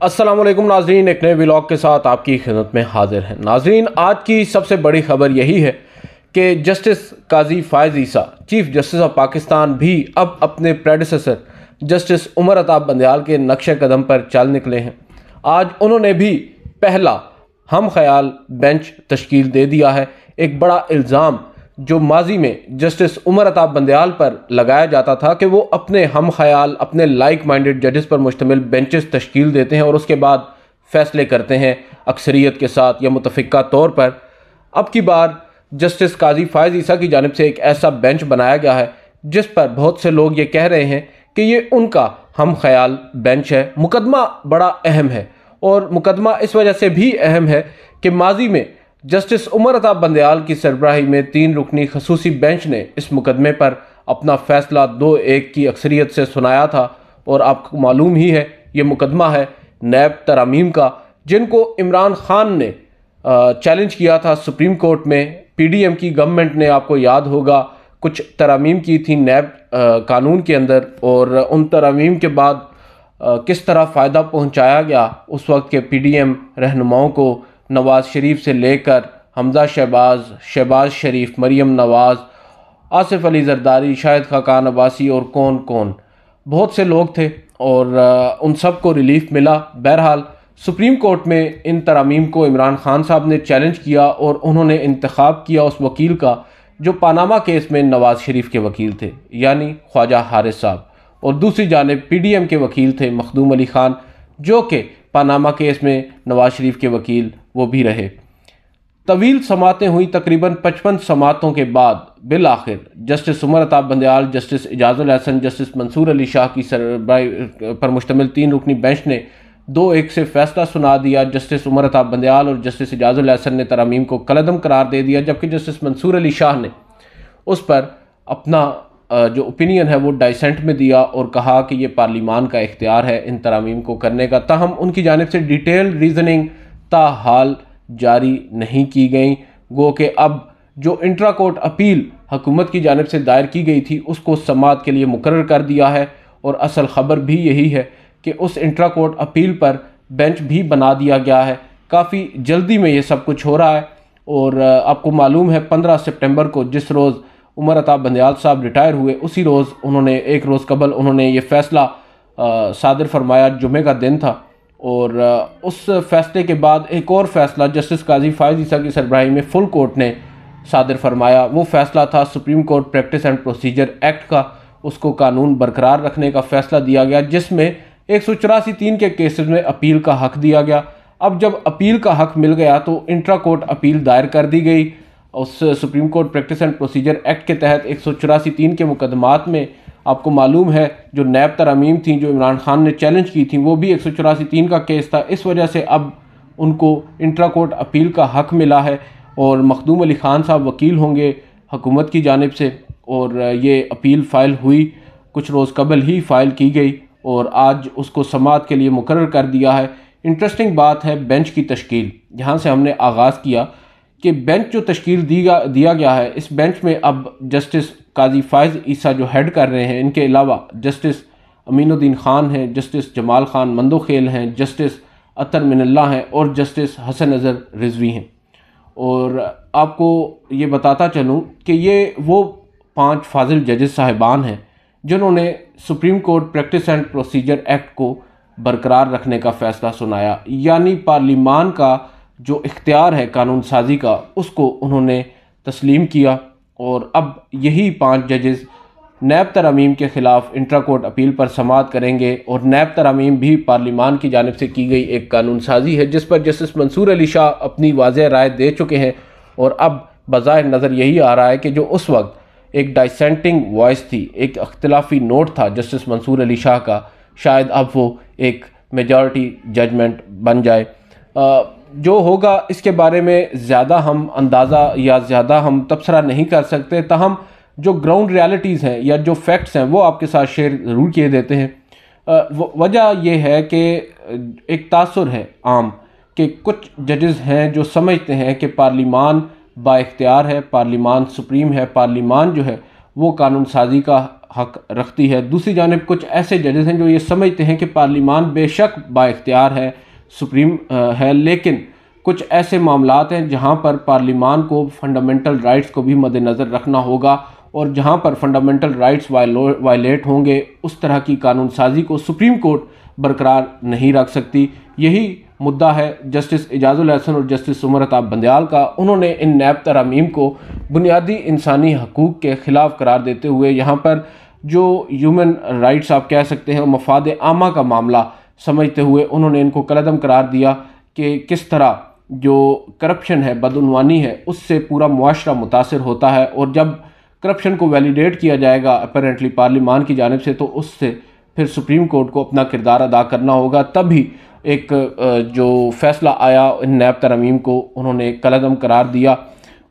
अस्सलाम वालेकुम नाजरीन, एक नए व्लॉग के साथ आपकी खिदमत में हाजिर हैं। नाजरीन, आज की सबसे बड़ी खबर यही है कि justice Qazi Faez Isa, chief justice of Pakistan, भी अब अपने प्रेडिसेसर जस्टिस उमर अताब बंदयाल के नक्शे कदम पर चल निकले हैं। आज उन्होंने भी पहला हम ख्याल बेंच तश्कील दे दिया है। एक बड़ा इल्ज़ाम जो माजी में जस्टिस उमर अताब बंदयाल पर लगाया जाता था कि वो अपने हम ख्याल, अपने लाइक माइंडेड जजेस पर मुश्तमिल बेंचेस तश्कील देते हैं और उसके बाद फैसले करते हैं अक्सरियत के साथ या मुतफ़िका तौर पर। अब की बार जस्टिस काजी फ़ायज़ ईसा की जानिब से एक ऐसा बेंच बनाया गया है जिस पर बहुत से लोग ये कह रहे हैं कि ये उनका हम ख्याल बेंच है। मुकदमा बड़ा अहम है और मुकदमा इस वजह से भी अहम है कि माजी में जस्टिस उमर अताब बंदयाल की सरबराही में 3 रुकनी खसूसी बेंच ने इस मुकदमे पर अपना फ़ैसला 2-1 की अक्सरियत से सुनाया था। और आपको मालूम ही है ये मुकदमा है नैब तरामीम का, जिनको इमरान खान ने चैलेंज किया था सुप्रीम कोर्ट में। PDM की गवर्नमेंट ने, आपको याद होगा, कुछ तरामीम की थी नैब कानून के अंदर, और उन तरामीम के बाद किस तरह फ़ायदा पहुँचाया गया उस वक्त के PDM रहनुमाओं को, नवाज़ शरीफ से लेकर हमजा शहबाज, शहबाज शरीफ, मरीम नवाज़, आसिफ अली जरदारी, शाहिद खाकान अब्बासी और कौन कौन, बहुत से लोग थे और उन सब को रिलीफ मिला। बहरहाल सुप्रीम कोर्ट में इन तरामीम को इमरान खान साहब ने चैलेंज किया और उन्होंने इंतखाब किया उस वकील का जो पानामा केस में नवाज़ शरीफ के वकील थे, यानी ख्वाजा हारिस साहब, और दूसरी जानिब PDM के वकील थे मखदूम अली खान, जो कि पानामा केस में नवाज़ शरीफ के वकील वो भी रहे। तवील समातें हुई, तकरीबन 55 समातों के बाद बिल आखिर justice Umar Ata Bandial, justice Ijazul Ahsan, justice Mansoor Ali Shah की सरबराही पर मुश्तमिल 3 रुकनी बेंच ने 2-1 से फैसला सुना दिया। जस्टिस उमर अताब बंदयाल और जस्टिस इजाज़ुल हसन ने तरामीम को कलअदम करार दे दिया, जबकि जस्टिस मंसूर अली शाह ने उस पर अपना जो ओपिनियन है वो डाइसेंट में दिया और कहा कि ये पार्लिमान का इख्तियार है इन तरामीम को करने का। ताहम उनकी जानिब से डिटेल रीजनिंग ताहाल जारी नहीं की गई। गो कि अब जो इंट्रा कोर्ट अपील हुकूमत की जानिब से दायर की गई थी उसको समाअत के लिए मुकर्रर कर दिया है, और असल ख़बर भी यही है कि उस इंट्रा कोर्ट अपील पर बेंच भी बना दिया गया है। काफ़ी जल्दी में ये सब कुछ हो रहा है। और आपको मालूम है 15 सितंबर को, जिस रोज़ उमर अताब बंदयाल साहब रिटायर हुए, उसी रोज़ उन्होंने, एक रोज़ कबल उन्होंने ये फ़ैसला सादर फरमाया, जुमे का दिन था। और उस फैसले के बाद एक और फ़ैसला जस्टिस काजी फ़ायज़ ईसा की सरबराही में फुल कोर्ट ने सादर फरमाया। वो फ़ैसला था supreme court practice and procedure act का, उसको कानून बरकरार रखने का फ़ैसला दिया गया, जिसमें 184(3) के केसेस में अपील का हक़ दिया गया। अब जब अपील का हक़ मिल गया तो इंट्रा कोर्ट अपील दायर कर दी गई उस supreme court practice and procedure act के तहत। 184(3) के मुकदमात में आपको मालूम है जो नैब तरामीम थी जो इमरान खान ने चैलेंज की थी, वो भी 184(3) का केस था। इस वजह से अब उनको इंट्रा कोर्ट अपील का हक़ मिला है और मखदूम अली खान साहब वकील होंगे हुकूमत की जानिब से। और ये अपील फ़ाइल हुई, कुछ रोज़ कबल ही फ़ाइल की गई और आज उसको समाअत के लिए मुकर्रर कर दिया है। इंटरेस्टिंग बात है बेंच की तश्कील, जहाँ से हमने आगाज़ किया कि बेंच जो तश्कील दिया गया है, इस बेंच में अब जस्टिस काजी फ़ायज़ ईसा जो हेड कर रहे हैं, इनके अलावा जस्टिस अमीनुद्दीन ख़ान हैं, जस्टिस जमाल ख़ान मंदोखेल हैं, जस्टिस अतर मिनल्ला हैं और जस्टिस हसन नज़र रिजवी हैं। और आपको ये बताता चलूँ कि ये वो 5 फाजिल जजेस साहिबान हैं जिन्होंने supreme court practice and procedure act को बरकरार रखने का फ़ैसला सुनाया, यानी पार्लिमान का जो इख्तियार है कानून साजी का, उसको उन्होंने तस्लीम किया। और अब यही 5 जजेस नैब तरामीम के ख़िलाफ़ इंट्रा कोर्ट अपील पर समाअत करेंगे। और नैब तरामीम भी पार्लिमान की जानिब से की गई एक कानून साजी है जिस पर जस्टिस मंसूर अली शाह अपनी वाज़ेह राय दे चुके हैं। और अब बज़ाहिर नज़र यही आ रहा है कि जो उस वक्त एक डाइसेंटिंग वॉइस थी, एक अख्तिलाफ़ी नोट था जस्टिस मंसूर अली शाह का, शायद अब वो एक मेजॉरिटी जजमेंट बन जाए। जो होगा इसके बारे में ज़्यादा हम अंदाज़ा या ज़्यादा हम तबसरा नहीं कर सकते, ताहम जो ग्राउंड रियलिटीज़ हैं या जो फैक्ट्स हैं वो आपके साथ शेयर ज़रूर किए देते हैं। वजह यह है कि एक तासुर है आम कि कुछ जजेस हैं जो समझते हैं कि पार्लिमान बाइख्तियार है, पार्लिमान सुप्रीम है, पार्लिमान जो है वो कानून साजी का हक रखती है। दूसरी जानिब कुछ ऐसे जजेस हैं जो ये समझते हैं कि पार्लियामान बेशक बाइख्तियार है, सुप्रीम है, लेकिन कुछ ऐसे मामलात हैं जहां पर पार्लियामान को फंडामेंटल राइट्स को भी मद्देनज़र रखना होगा, और जहां पर फंडामेंटल राइट्स वायलेट होंगे उस तरह की कानून साजी को सुप्रीम कोर्ट बरकरार नहीं रख सकती। यही मुद्दा है जस्टिस एजाजुल एहसन और जस्टिस उमर अताब बंदयाल का। उन्होंने इन नैब तरमीम को बुनियादी इंसानी हकूक़ के ख़िलाफ़ करार देते हुए यहाँ पर जो ह्यूमन राइट्स आप कह सकते हैं, मफाद आमा का मामला समझते हुए उन्होंने इनको कलअदम करार दिया कि किस तरह जो करप्शन है, बदउनवानी है, उससे पूरा मुआशरा मुतासर होता है, और जब करप्शन को वैलिडेट किया जाएगा अपेरेंटली पार्लियामान की जानिब से, तो उससे फिर सुप्रीम कोर्ट को अपना किरदार अदा करना होगा। तभी एक जो फैसला आया इन नैब तरमीम को उन्होंने कलअदम करार दिया।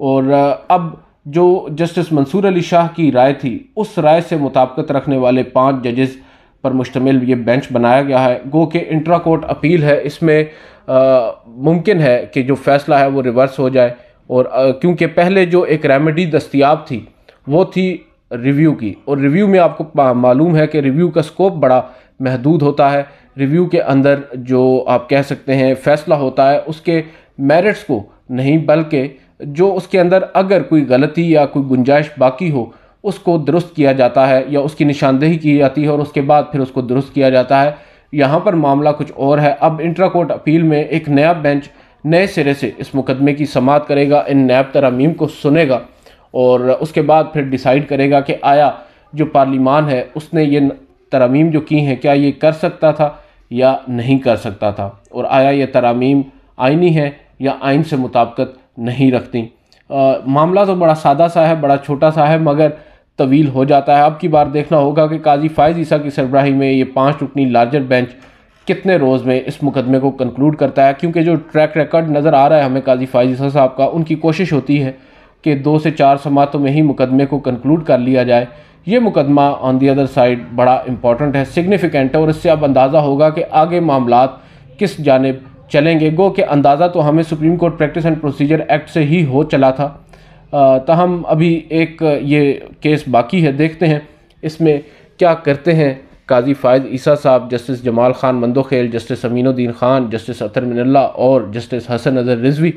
और अब जो जस्टिस मंसूर अली शाह की राय थी, उस राय से मुताबिकत रखने वाले 5 जजेस पर मुश्तमिल ये बेंच बनाया गया है। गो के इंट्रा कोर्ट अपील है, इसमें मुमकिन है कि जो फैसला है वो रिवर्स हो जाए, और क्योंकि पहले जो एक रेमेडी दस्तयाब थी वो थी रिव्यू की, और रिव्यू में आपको मालूम है कि रिव्यू का स्कोप बड़ा महदूद होता है। रिव्यू के अंदर जो आप कह सकते हैं फैसला होता है उसके मेरिट्स को नहीं, बल्कि जो उसके अंदर अगर कोई गलती या कोई गुंजाइश बाकी हो उसको दुरुस्त किया जाता है, या उसकी निशानदेही की जाती है और उसके बाद फिर उसको दुरुस्त किया जाता है। यहाँ पर मामला कुछ और है। अब इंट्रा कोर्ट अपील में एक नया बेंच नए सिरे से इस मुकदमे की समाअत करेगा, इन नैब तरमीम को सुनेगा, और उसके बाद फिर डिसाइड करेगा कि आया जो पार्लियामान है उसने ये तरमीम जो की हैं क्या ये कर सकता था या नहीं कर सकता था, और आया ये तरमीम आइनी है या आइन से मुताबिकत नहीं रखती। मामला तो बड़ा सादा सा है, बड़ा छोटा सा है, मगर तवील हो जाता है। अब की बार देखना होगा कि काजी फायज़ ईसा की सरबराही में ये 5 रुकनी लार्जर बेंच कितने रोज़ में इस मुकदमे को कंक्लूड करता है, क्योंकि जो ट्रैक रिकॉर्ड नज़र आ रहा है हमें काजी फायज़ ईसा साहब का, उनकी कोशिश होती है कि 2 से 4 समातों में ही मुकदमे को कंक्लूड कर लिया जाए। ये मुकदमा ऑन दी अदर साइड बड़ा इंपॉर्टेंट है, सिग्निफिकेंट है, और इससे अब अंदाज़ा होगा कि आगे मामलात किस जानिब चलेंगे। गो कि अंदाज़ा तो हमें supreme court practice and procedure act से ही हो चला था, ताहम अभी एक ये केस बाकी है, देखते हैं इसमें क्या करते हैं काजी फायज़ ईसा साहब, justice Jamal Khan Mandokhail, justice Aminuddin Khan, justice Athar Minallah और जस्टिस हसन नज़र रिजवी।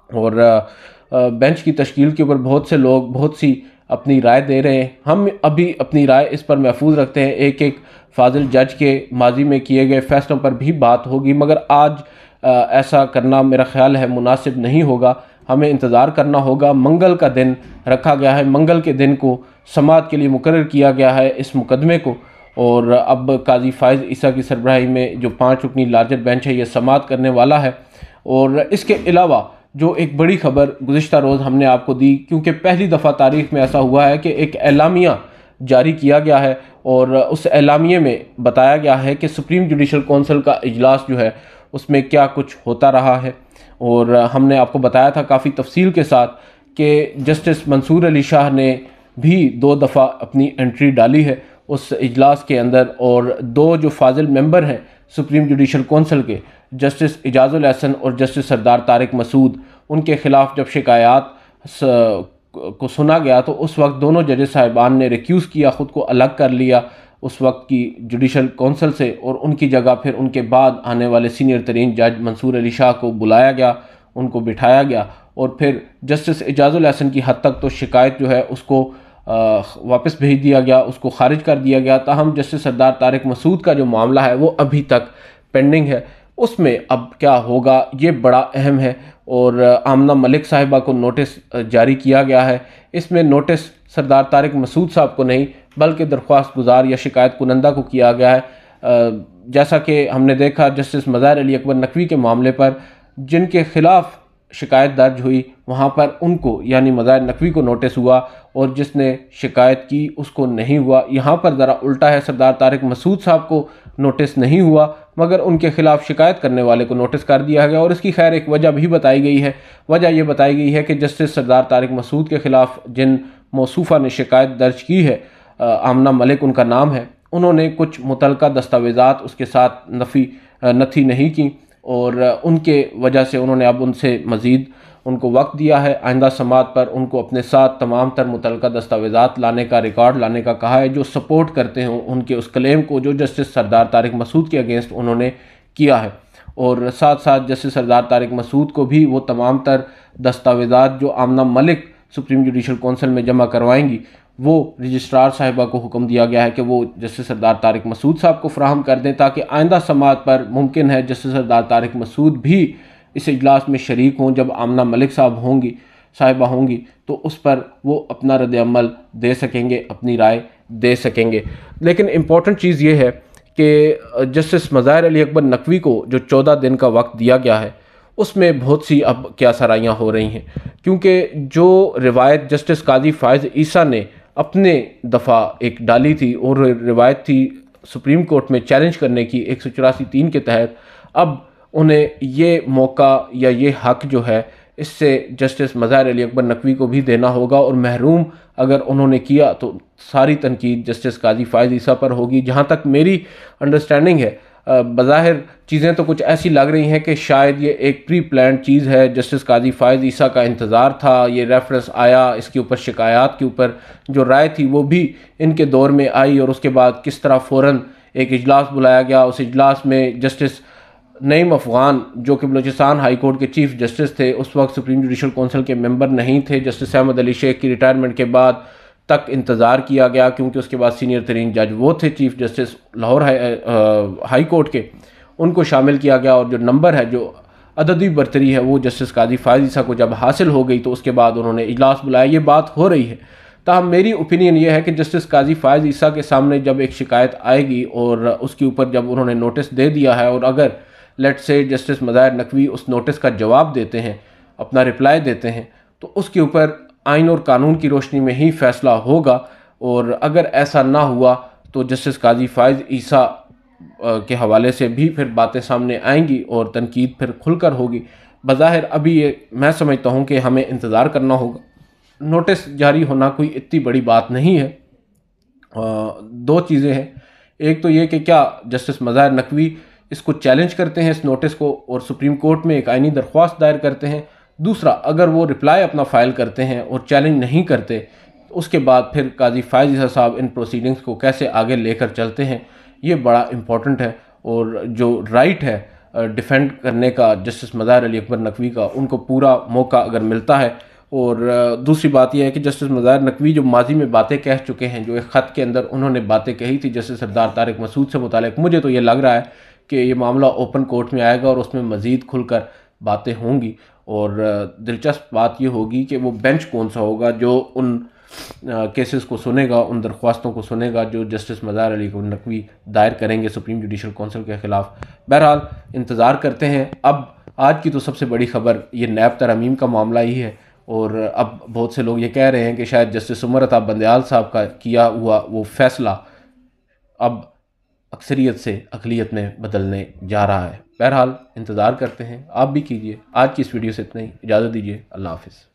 और बेंच की तश्कील के ऊपर बहुत से लोग बहुत सी अपनी राय दे रहे हैं। हम अभी अपनी राय इस पर महफूज रखते हैं, एक एक फाजिल जज के माजी में किए गए फैसलों पर भी बात होगी, मगर आज ऐसा करना मेरा ख्याल है मुनासिब नहीं होगा। हमें इंतज़ार करना होगा। मंगल का दिन रखा गया है, मंगल के दिन को समाअत के लिए मुकर्रर किया गया है इस मुकदमे को, और अब काजी फायज़ ईसा की सरबराही में जो 5 रुकनी लार्जर बेंच है ये समाअत करने वाला है। और इसके अलावा जो एक बड़ी खबर गुज़िश्ता रोज़ हमने आपको दी, क्योंकि पहली दफ़ा तारीख़ में ऐसा हुआ है कि एक एलामिया जारी किया गया है, और उस एलामिये में बताया गया है कि सुप्रीम जुडिशल कौंसिल का इजलास जो है उसमें क्या कुछ होता रहा है। और हमने आपको बताया था काफ़ी तफसील के साथ कि जस्टिस मंसूर अली शाह ने भी 2 दफ़ा अपनी एंट्री डाली है उस इजलास के अंदर, और 2 जो फाजिल मेंबर हैं सुप्रीम जुडिशल कौंसिल के, जस्टिस एजाजुल एहसन और जस्टिस सरदार तारिक मसूद, उनके ख़िलाफ़ जब शिकायत को सुना गया तो उस वक्त दोनों जजेस साहिबान ने रिक्यूज़ किया, ख़ुद को अलग कर लिया उस वक्त की जुडिशल कौंसिल से, और उनकी जगह फिर उनके बाद आने वाले सीनियर तरीन जज मंसूर अली शाह को बुलाया गया, उनको बिठाया गया, और फिर जस्टिस एजाजुल एहसन की हद तक तो शिकायत जो है उसको वापस भेज दिया गया, उसको खारिज कर दिया गया। ताहम जस्टिस सरदार तारिक मसूद का जो मामला है वो अभी तक पेंडिंग है, उसमें अब क्या होगा ये बड़ा अहम है। और आमना मलिक साहिबा को नोटिस जारी किया गया है। इसमें नोटिस सरदार तारिक मसूद साहब को नहीं बल्कि दरख्वास्त गुजार या शिकायत कुनंदा को किया गया है। जैसा कि हमने देखा जस्टिस मज़ाहिर अली अकबर नकवी के मामले पर जिनके ख़िलाफ़ शिकायत दर्ज हुई वहाँ पर उनको यानी मज़ाहिर नकवी को नोटिस हुआ, और जिसने शिकायत की उसको नहीं हुआ। यहाँ पर ज़रा उल्टा है, सरदार तारिक मसूद साहब को नोटिस नहीं हुआ मगर उनके ख़िलाफ़ शिकायत करने वाले को नोटिस कर दिया गया। और इसकी खैर एक वजह भी बताई गई है। वजह यह बताई गई है कि जस्टिस सरदार तारिक मसूद के ख़िलाफ़ जिन मौसूफ़ा ने शिकायत दर्ज की है, आमना मलिक उनका नाम है, उन्होंने कुछ मुतलका दस्तावेज़ात उसके साथ नथी नहीं की, और उनके वजह से उन्होंने अब उनसे मज़ीद उनको वक्त दिया है। आइंदा समात पर उनको अपने साथ तमाम तर मुतल्लका दस्तावेज़ात लाने का, रिकॉर्ड लाने का कहा है जो सपोर्ट करते हों उनके उस क्लेम को जो जस्टिस सरदार तारिक मसूद के अगेंस्ट उन्होंने किया है। और साथ साथ जस्टिस सरदार तारिक मसूद को भी वो तमाम तर दस्तावेज़ात जो आमना मलिक सुप्रीम जुडिशल कौंसिल में जमा करवाएंगी वो रजिस्ट्रार साहिबा को हुक्म दिया गया है कि वो जस्टिस सरदार तारिक मसूद साहब को फराहम कर दें, ताकि आइंदा समात पर मुमकिन है जस्टिस सरदार तारिक मसूद भी इस इजलास में शरीक हों। जब आमना मलिक साहिबा होंगी तो उस पर वो अपना रद्द अमल दे सकेंगे, अपनी राय दे सकेंगे। लेकिन इम्पॉर्टेंट चीज़ ये है कि जस्टिस मज़ाहिर अली अकबर नकवी को जो 14 दिन का वक्त दिया गया है उसमें बहुत सी अब क्या सराहियाँ हो रही हैं, क्योंकि जो रिवायत जस्टिस काजी फ़ाइज़ ईसा ने अपने दफ़ा एक डाली थी और रिवायत थी सुप्रीम कोर्ट में चैलेंज करने की 184(3) के तहत, अब उन्हें ये मौका या ये हक जो है इससे जस्टिस मज़ाहिर अली अकबर नकवी को भी देना होगा। और महरूम अगर उन्होंने किया तो सारी तनकीद जस्टिस काजी फ़ाइज़ ईसा पर होगी। जहाँ तक मेरी अंडरस्टैंडिंग है, बज़ाहिर चीज़ें तो कुछ ऐसी लग रही हैं कि शायद ये एक प्री प्लान चीज़ है, जस्टिस काजी फ़ाइज़ ईसा का इंतज़ार था, ये रेफरेंस आया, इसके ऊपर शिकायत के ऊपर जो राय थी वो भी इनके दौर में आई और उसके बाद किस तरह फ़ौरन एक इजलास बुलाया गया। उस इजलास में जस्टिस नईम अफ़गान जो कि बलूचिस्तान हाई कोर्ट के चीफ जस्टिस थे, उस वक्त सुप्रीम जुडिशल कौंसिल के मेंबर नहीं थे। जस्टिस अहमद अली शेख की रिटायरमेंट के बाद तक इंतज़ार किया गया, क्योंकि उसके बाद सीनियर तरीन जज वो थे chief justice Lahore high court के, उनको शामिल किया गया। और जो नंबर है, जो अददी बरतरी है, वो जस्टिस काजी फ़ाइज़ ईसा को जब हासिल हो गई तो उसके बाद उन्होंने इजलास बुलाया। ये बात हो रही है। ताहम मेरी ओपिनियन ये है कि जस्टिस काजी फ़ाइज़ ईसा के सामने जब एक शिकायत आएगी और उसके ऊपर जब उन्होंने नोटिस दे दिया है और अगर लेट से जस्टिस मज़ाहिर नकवी उस नोटिस का जवाब देते हैं, अपना रिप्लाई देते हैं, तो उसके ऊपर आइन और कानून की रोशनी में ही फ़ैसला होगा। और अगर ऐसा ना हुआ तो जस्टिस काजी फ़ाइज़ ईसा के हवाले से भी फिर बातें सामने आएंगी और तनकीद फिर खुलकर होगी। बज़ाहिर अभी ये मैं समझता हूँ कि हमें इंतज़ार करना होगा। नोटिस जारी होना कोई इतनी बड़ी बात नहीं है। दो चीज़ें हैं, एक तो ये कि क्या जस्टिस मज़ाहिर नकवी इसको चैलेंज करते हैं इस नोटिस को और सुप्रीम कोर्ट में एक आइनी दरख्वास्त दायर करते हैं। दूसरा, अगर वो रिप्लाई अपना फ़ाइल करते हैं और चैलेंज नहीं करते तो उसके बाद फिर काजी फ़ाइज़ ईसा साहब इन प्रोसीडिंग्स को कैसे आगे लेकर चलते हैं, ये बड़ा इम्पोर्टेंट है। और जो राइट है डिफेंड करने का जस्टिस मज़ाहिर अली अकबर नकवी का, उनको पूरा मौका अगर मिलता है। और दूसरी बात यह है कि जस्टिस मज़ाहिर नकवी जो माजी में बातें कह चुके हैं, जो एक ख़त के अंदर उन्होंने बातें कही थी जस्टिस सरदार तारिक मसूद से मुतालिक, मुझे तो ये लग रहा है कि ये मामला ओपन कोर्ट में आएगा और उसमें मज़ीद खुलकर बातें होंगी। और दिलचस्प बात ये होगी कि वो बेंच कौन सा होगा जो उन केसेस को सुनेगा, उन दरख्वास्तों को सुनेगा जो जस्टिस मज़ाहिर अली नकवी दायर करेंगे सुप्रीम जुडिशल कौंसिल के ख़िलाफ़। बहरहाल इंतज़ार करते हैं। अब आज की तो सबसे बड़ी ख़बर ये नैब तरमीम का मामला ही है। और अब बहुत से लोग ये कह रहे हैं कि शायद जस्टिस उमर अता बंदयाल साहब का किया हुआ वो फ़ैसला अब अक्सरियत से अक़लियत में बदलने जा रहा है। बहरहाल इंतज़ार करते हैं, आप भी कीजिए। आज की इस वीडियो से इतना ही, इजाज़त दीजिए। अल्लाह हाफ़िज़।